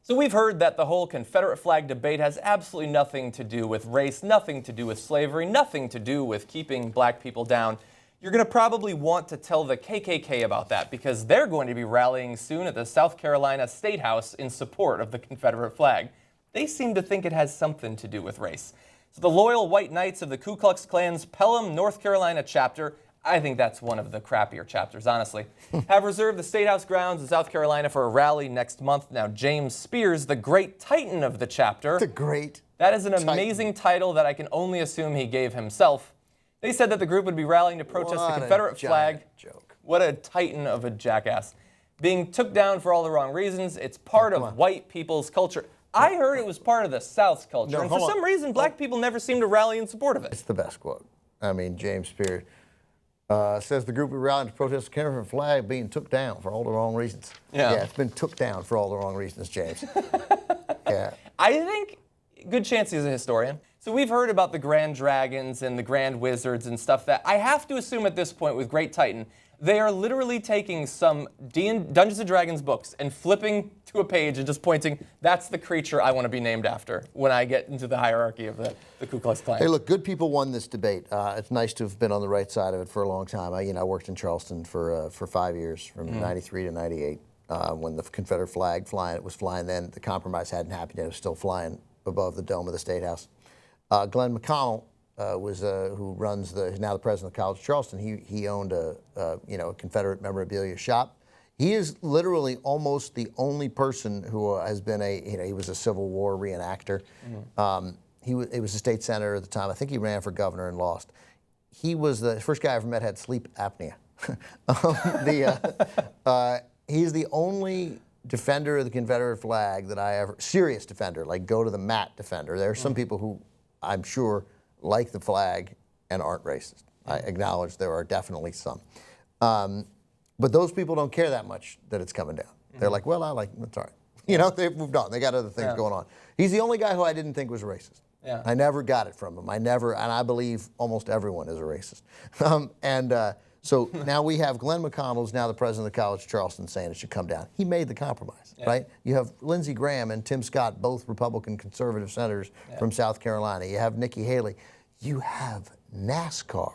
So we've heard that the whole Confederate flag debate has absolutely nothing to do with race, nothing to do with slavery, nothing to do with keeping black people down. You're going to probably want to tell the KKK about that because they're going to be rallying soon at the South Carolina statehouse in support of the Confederate flag. They seem to think it has something to do with race. So the loyal white knights of the Ku Klux Klan's Pelham, North Carolina chapter, I think that's one of the crappier chapters, honestly, have reserved the statehouse grounds in South Carolina for a rally next month. Now, James Spears, the great titan of the chapter. The great That is an amazing title that I can only assume he gave himself. They said that the group would be rallying to protest the Confederate flag. Joke. What a titan of a jackass. Being took down for all the wrong reasons. It's part of white people's culture. I heard it was part of the South's culture, and for some reason, black people never seem to rally in support of it. It's the best quote. I mean, James Spears says the group we rallied to protest the Confederate flag being took down for all the wrong reasons. Yeah, it's been took down for all the wrong reasons, James. Yeah. I think good chance he's a historian. So we've heard about the Grand Dragons and the Grand Wizards and stuff that I have to assume at this point with Great Titan, they are literally taking some Dungeons & Dragons books and flipping to a page and just pointing, that's the creature I want to be named after when I get into the hierarchy of the Ku Klux Klan. Hey, look, good people won this debate. It's nice to have been on the right side of it for a long time. I worked in Charleston for 5 years, from 93 to 98, when the Confederate flag was flying then. The compromise hadn't happened yet. It was still flying above the dome of the State House. Glenn McConnell who runs is now the president of the College of Charleston. He owned a Confederate memorabilia shop. He is literally almost the only person who has been he was a Civil War reenactor. He was a state senator at the time. I think he ran for governor and lost. He was the first guy I ever met had sleep apnea. He's the only defender of the Confederate flag that serious defender, like go to the mat defender. There are some people who I'm sure like the flag and aren't racist. I acknowledge there are definitely some. But those people don't care that much that it's coming down. They're like, well, that's all right. They've moved on. They got other things going on. He's the only guy who I didn't think was racist. I never got it from him. And I believe almost everyone is a racist. So now we have Glenn McConnell, who's now the president of the College of Charleston, saying it should come down. He made the compromise, right? You have Lindsey Graham and Tim Scott, both Republican conservative senators from South Carolina. You have Nikki Haley. You have NASCAR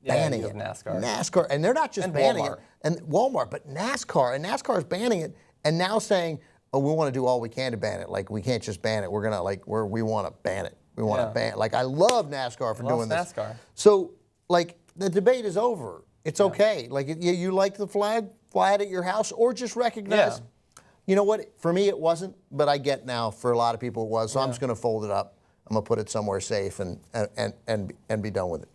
banning it. NASCAR, and they're not just banning it, and Walmart, but NASCAR, and NASCAR is banning it, and now saying, oh, we want to do all we can to ban it. Like, we can't just ban it. We're gonna we want to ban it. We want to ban. Like, I love NASCAR for doing this. NASCAR. So, like, the debate is over. It's okay. Like, you like the flag, fly it at your house, or just recognize, you know what, for me it wasn't, but I get now for a lot of people it was, so I'm just going to fold it up. I'm going to put it somewhere safe and be done with it.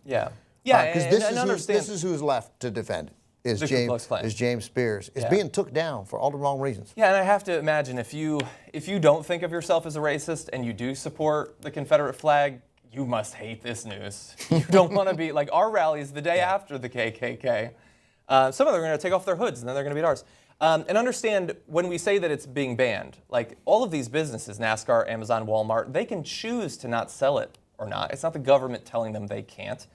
Because this is who's left to defend it, is James Spears. It's being took down for all the wrong reasons. Yeah, and I have to imagine if you don't think of yourself as a racist and you do support the Confederate flag, you must hate this news. You don't want to be like our rallies the day after the KKK. Some of them are going to take off their hoods and then they're going to be at ours. And understand when we say that it's being banned, like all of these businesses, NASCAR, Amazon, Walmart, they can choose to not sell it or not. It's not the government telling them they can't.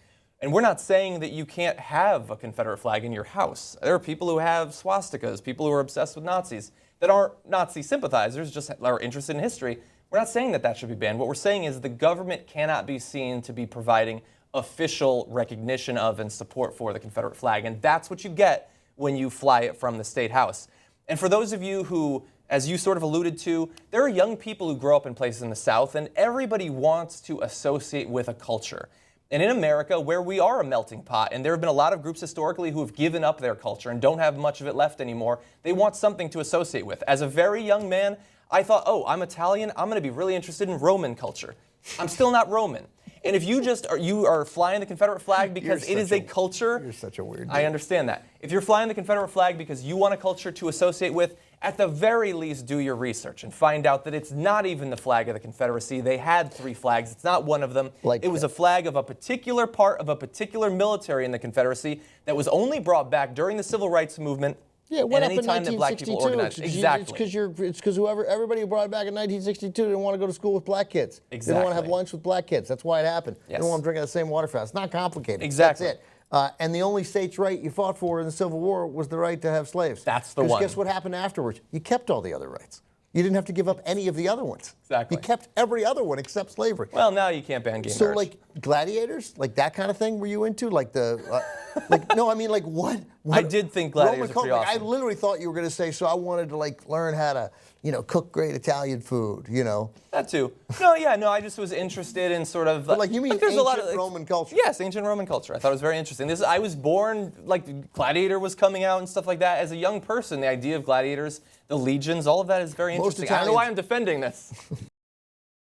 And we're not saying that you can't have a Confederate flag in your house. There are people who have swastikas, people who are obsessed with Nazis that aren't Nazi sympathizers, just are interested in history. We're not saying that should be banned. What we're saying is the government cannot be seen to be providing official recognition of and support for the Confederate flag. And that's what you get when you fly it from the State House. And for those of you who, as you sort of alluded to, there are young people who grow up in places in the South, and everybody wants to associate with a culture. And in America, where we are a melting pot, and there have been a lot of groups historically who have given up their culture and don't have much of it left anymore, they want something to associate with. As a very young man, I thought, oh, I'm Italian, I'm going to be really interested in Roman culture. I'm still not Roman. And if you are flying the Confederate flag because it is a culture. You're such a weird dude. I understand that. If you're flying the Confederate flag because you want a culture to associate with, at the very least do your research and find out that it's not even the flag of the Confederacy. They had 3 flags. It's not one of them. It was a flag of a particular part of a particular military in the Confederacy that was only brought back during the Civil Rights Movement. Yeah, what and happened any time that black people organized. Exactly. It's because everybody who brought it back in 1962 didn't want to go to school with black kids. Exactly. They didn't want to have lunch with black kids. That's why it happened. They didn't want them drinking the same water fountain. It's not complicated. Exactly. That's it. And the only state's right you fought for in the Civil War was the right to have slaves. That's the one. Guess what happened afterwards? You kept all the other rights. you didn't have to give up any of the other ones. Exactly. You kept every other one except slavery. Well, now you can't ban gay So marriage. like gladiators, like that kind of thing, were you into? Like the, like no, I mean like what? I did think gladiators were pretty Like, I awesome. literally thought you were going to say. So I wanted to like learn how to, cook great Italian food. That too. No, yeah, no, I just was interested in sort of. But like you mean there's ancient a lot of, Roman culture? Yes, ancient Roman culture. I thought it was very interesting. I was born, like Gladiator was coming out and stuff like that. As a young person, the idea of gladiators, the legions, all of that is very Most interesting. I don't know why I'm Italians- defending this.